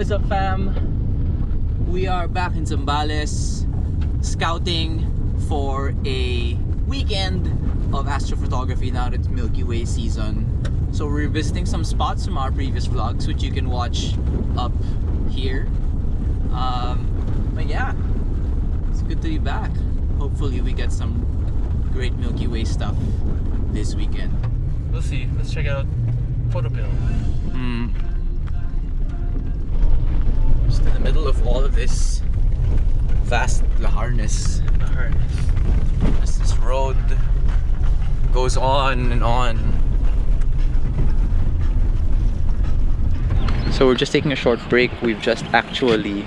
is up, fam? We are back in Zambales scouting for a weekend of astrophotography now that it's Milky Way season. So we're visiting some spots from our previous vlogs, which you can watch up here. But yeah, it's good to be back. Hopefully we get some great Milky Way stuff this weekend. We'll see. Let's check out Photopill. Just in the middle of all of this vast laharness. This road goes on and on. So we're just taking a short break. We've just actually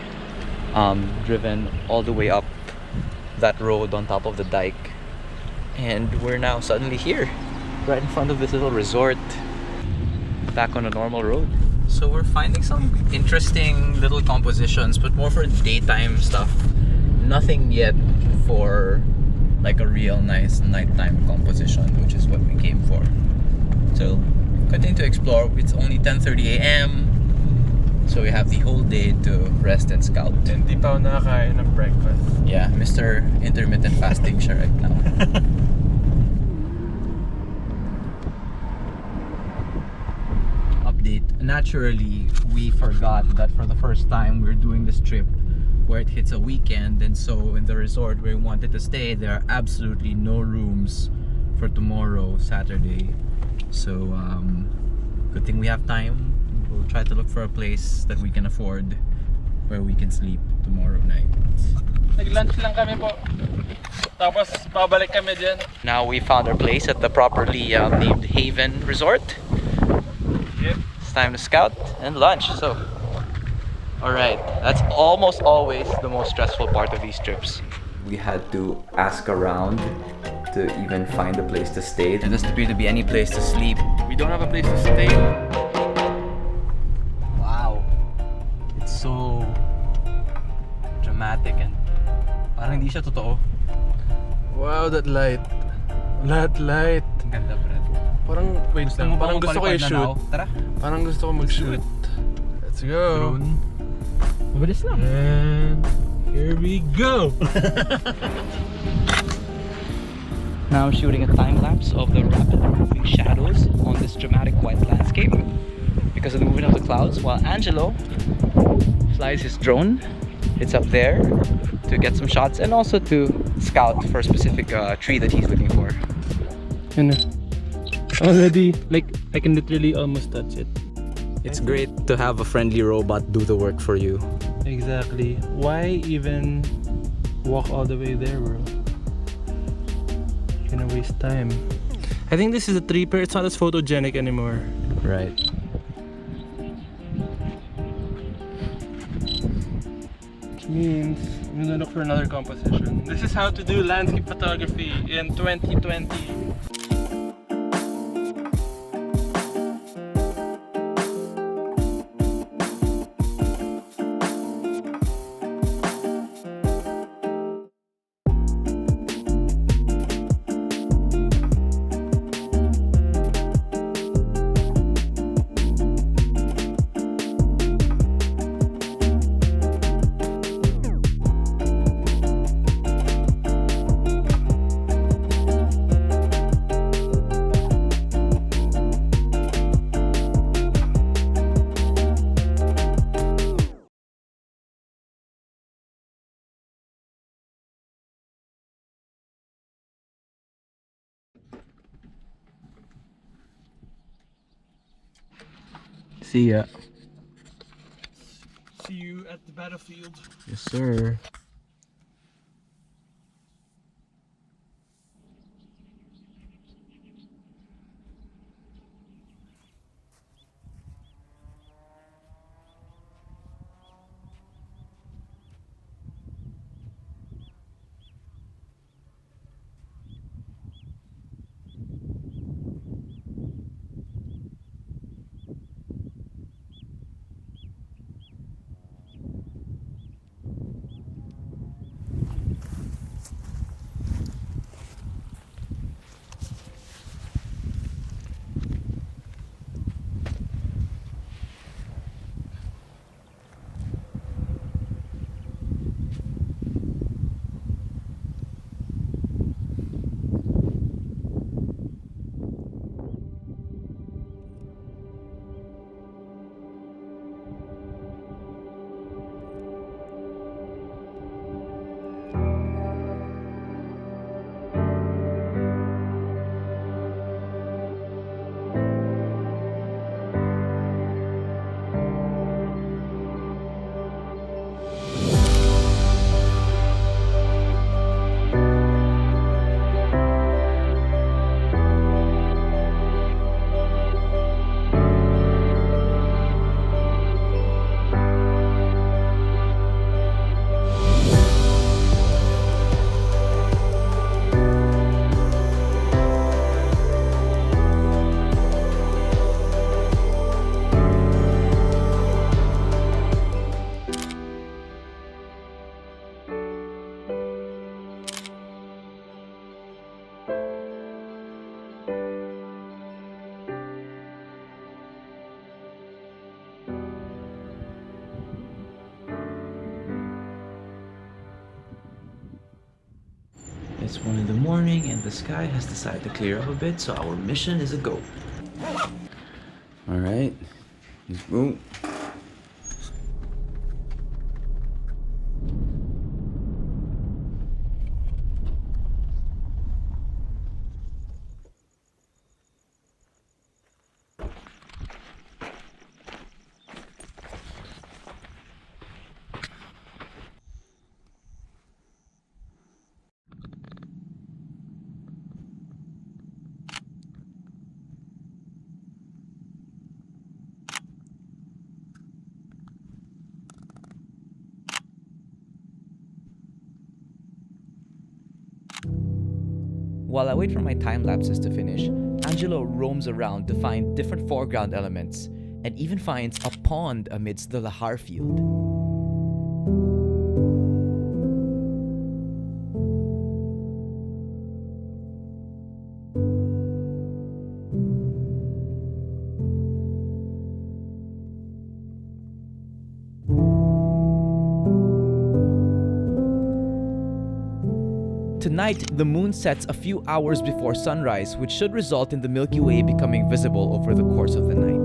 driven all the way up that road on top of the dike, and we're now suddenly here, right in front of this little resort, back on a normal road. So we're finding some interesting little compositions, but more for daytime stuff. Nothing yet for like a real nice nighttime composition, which is what we came for. So continue to explore. It's only 10:30 a.m. So we have the whole day to rest and scout. Hindi pa ako nakakain ng breakfast. Yeah, Mr. Intermittent Fasting siya right now. Update. Naturally, we forgot that for the first time we're doing this trip where it hits a weekend, and so in the resort where we wanted to stay, there are absolutely no rooms for tomorrow, Saturday. So good thing we have time. We'll try to look for a place that we can afford where we can sleep tomorrow night. Nag-lunch lang kami po. Tapos babalik kami din. Now we found our place at the properly named Haven Resort. Yep. It's time to scout and lunch. So, alright, that's almost always the most stressful part of these trips. We had to ask around to even find a place to stay. There doesn't appear to be any place to sleep. We don't have a place to stay. So dramatic and parang hindi siya totoo. Wow, that light. That light. Ang ganda, Brad. Parang, wait lang, parang gusto ko i-shoot. Tara. Parang gusto ko mag-shoot. Let's go. Drone. Mabilis lang. And here we go. Now I'm shooting a time lapse of the rapidly moving shadows on this dramatic white landscape because of the movement of the clouds, while Angelo flies his drone. It's up there to get some shots and also to scout for a specific tree that he's looking for. And already, like, I can literally almost touch it. It's great to have a friendly robot do the work for you. Exactly. Why even walk all the way there, bro? You're gonna waste time. I think this is a tree-per. It's not as photogenic anymore. Right. Means I'm gonna look for another composition. This is how to do landscape photography in 2020. See ya. See you at the battlefield. Yes, sir. It's 1 in the morning and the sky has decided to clear up a bit, so our mission is a go. Alright, boom. While I wait for my time lapses to finish, Angelo roams around to find different foreground elements and even finds a pond amidst the lahar field. Tonight, the moon sets a few hours before sunrise, which should result in the Milky Way becoming visible over the course of the night.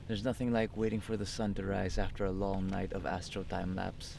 There's nothing like waiting for the sun to rise after a long night of astro time lapse.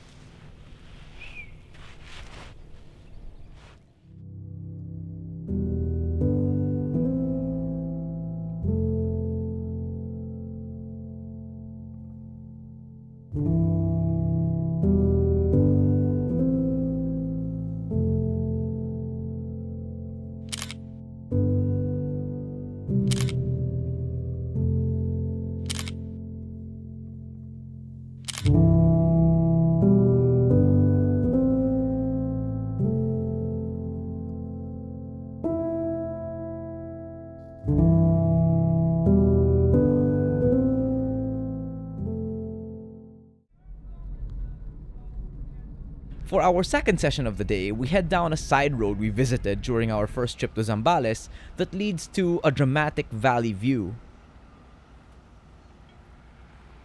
For our second session of the day, we head down a side road we visited during our first trip to Zambales that leads to a dramatic valley view.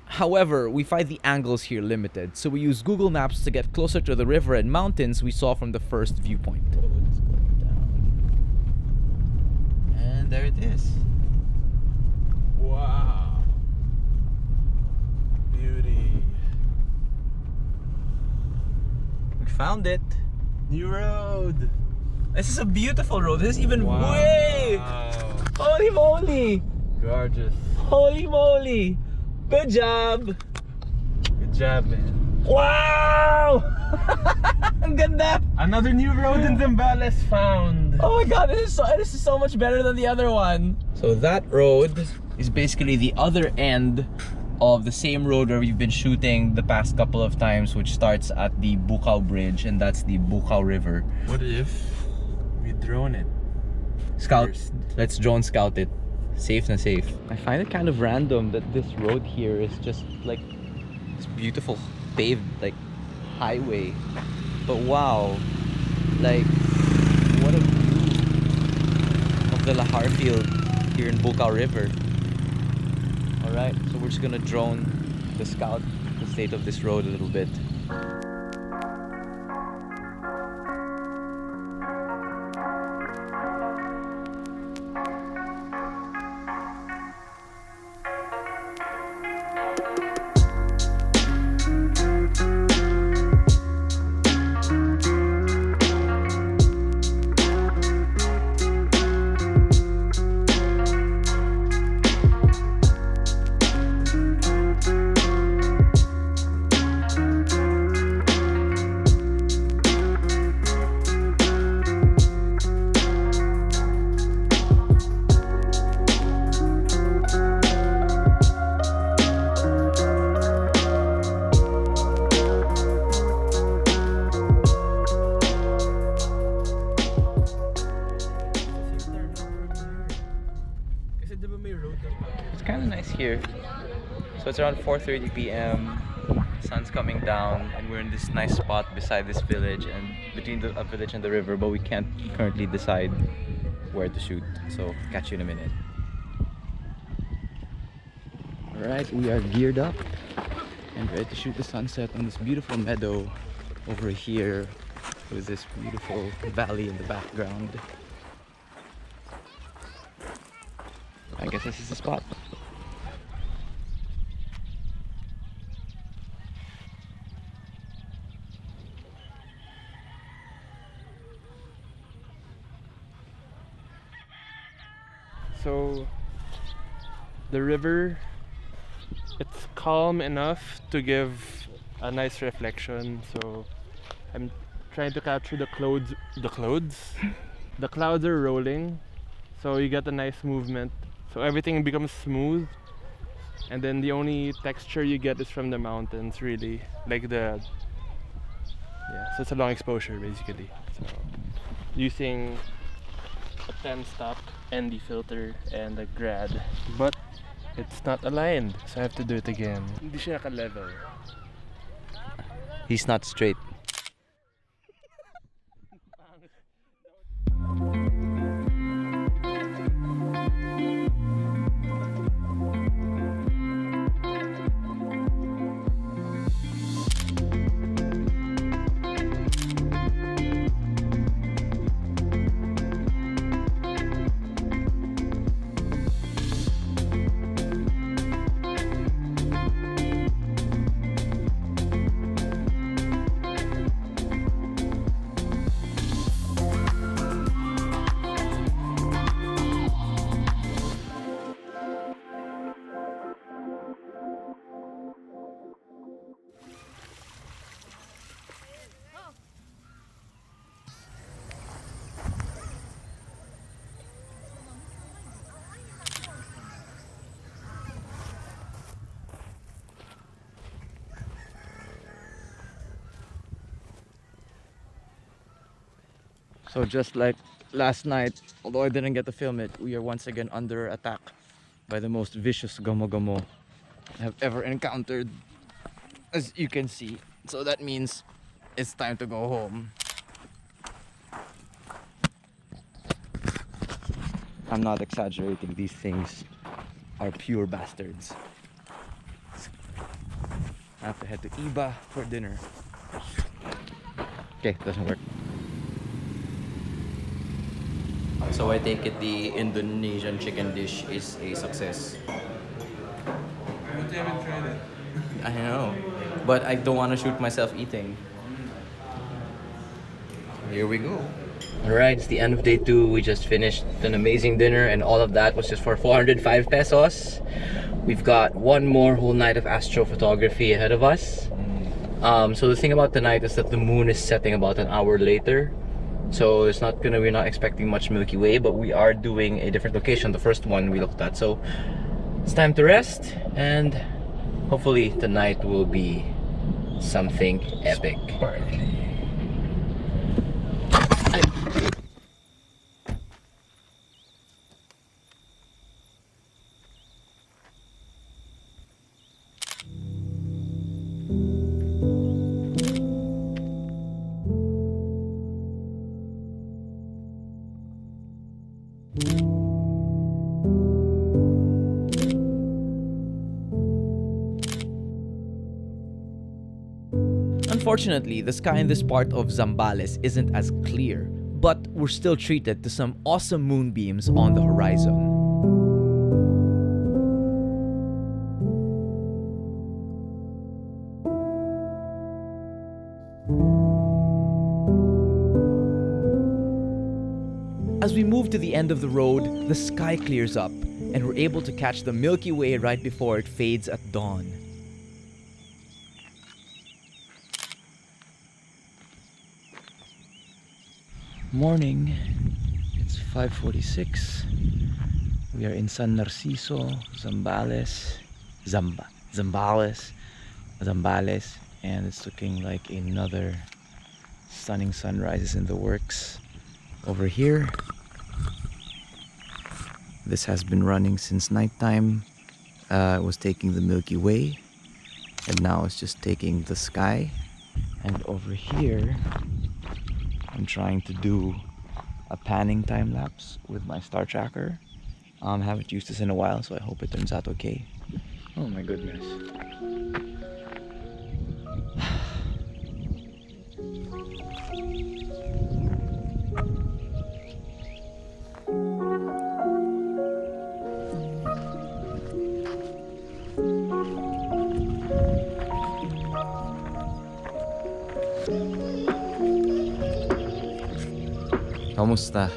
However, we find the angles here limited, so we use Google Maps to get closer to the river and mountains we saw from the first viewpoint. And there it is. Wow. Beauty. We found it. New road. This is a beautiful road. This is even Wow. way. Holy moly. Gorgeous. Holy moly. Good job. Good job, man. Wow. Ang ganda. Another new road in Zambales found. Oh my god, this is so much better than the other one. So that road is basically the other end of the same road where we've been shooting the past couple of times, which starts at the Bukau Bridge, and that's the Bukau River. What if we drone it? Scout. First. Let's drone scout it. Safe na safe. I find it kind of random that this road here is just like this beautiful paved like highway. But wow, like what a view of the lahar field here in Bukau River. Alright, so we're just gonna drone to scout the state of this road a little bit. here. So it's around 4:30 p.m. Sun's coming down, and we're in this nice spot beside this village and between the village and the river, but we can't currently decide where to shoot. So catch you in a minute. Alright, we are geared up and ready to shoot the sunset on this beautiful meadow over here with this beautiful valley in the background. I guess this is the spot. So the river, it's calm enough to give a nice reflection. So I'm trying to capture the clouds. The clouds are rolling, so you get a nice movement. So everything becomes smooth, and then the only texture you get is from the mountains, really. Like so it's a long exposure basically. So using a 10-stop ND filter and a grad, but it's not aligned, so I have to do it again. Hindi siya naka-level. He's not straight. So just like last night, although I didn't get to film it, we are once again under attack by the most vicious gomo-gomo I have ever encountered, as you can see. So that means it's time to go home. I'm not exaggerating, these things are pure bastards. I have to head to Iba for dinner. Okay, doesn't work. So I take it the Indonesian chicken dish is a success. But you haven't tried it. I know, but I don't want to shoot myself eating. Here we go. Alright, it's the end of day 2. We just finished an amazing dinner, and all of that was just for 405 pesos. We've got one more whole night of astrophotography ahead of us. So the thing about tonight is that the moon is setting about an hour later. So we're not expecting much Milky Way, but we are doing a different location, the first one we looked at. So it's time to rest, and hopefully tonight will be something epic. Unfortunately, the sky in this part of Zambales isn't as clear, but we're still treated to some awesome moonbeams on the horizon. As we move to the end of the road, the sky clears up, and we're able to catch the Milky Way right before it fades at dawn. Morning. It's 5:46. We are in San Narciso, Zambales, and it's looking like another stunning sunrise is in the works over here. This has been running since nighttime, it was taking the Milky Way, and now it's just taking the sky. And over here, I'm trying to do a panning time lapse with my star tracker. I haven't used this in a while, so I hope it turns out okay. Oh my goodness. Kamusta?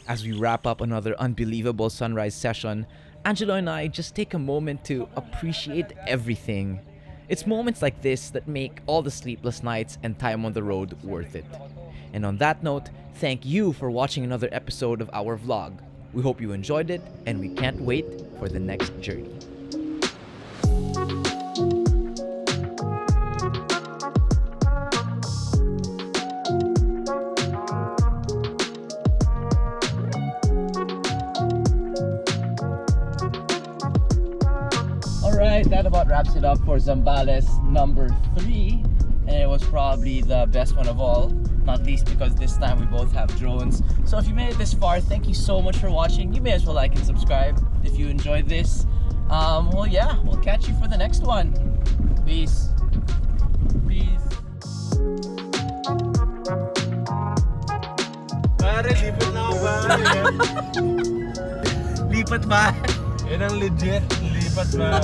As we wrap up another unbelievable sunrise session, Angelo and I just take a moment to appreciate everything. It's moments like this that make all the sleepless nights and time on the road worth it. And on that note, thank you for watching another episode of our vlog. We hope you enjoyed it, and we can't wait for the next journey. Alright, that about wraps it up for Zambales number 3. And it was probably the best one of all. Not least because this time we both have drones. So if you made it this far, thank you so much for watching. You may as well like and subscribe if you enjoyed this. Well, yeah, we'll catch you for the next one. Peace. Peace. Pare, lipat na ako pare. Lipat ba? Yan ang legit. Lipat ba?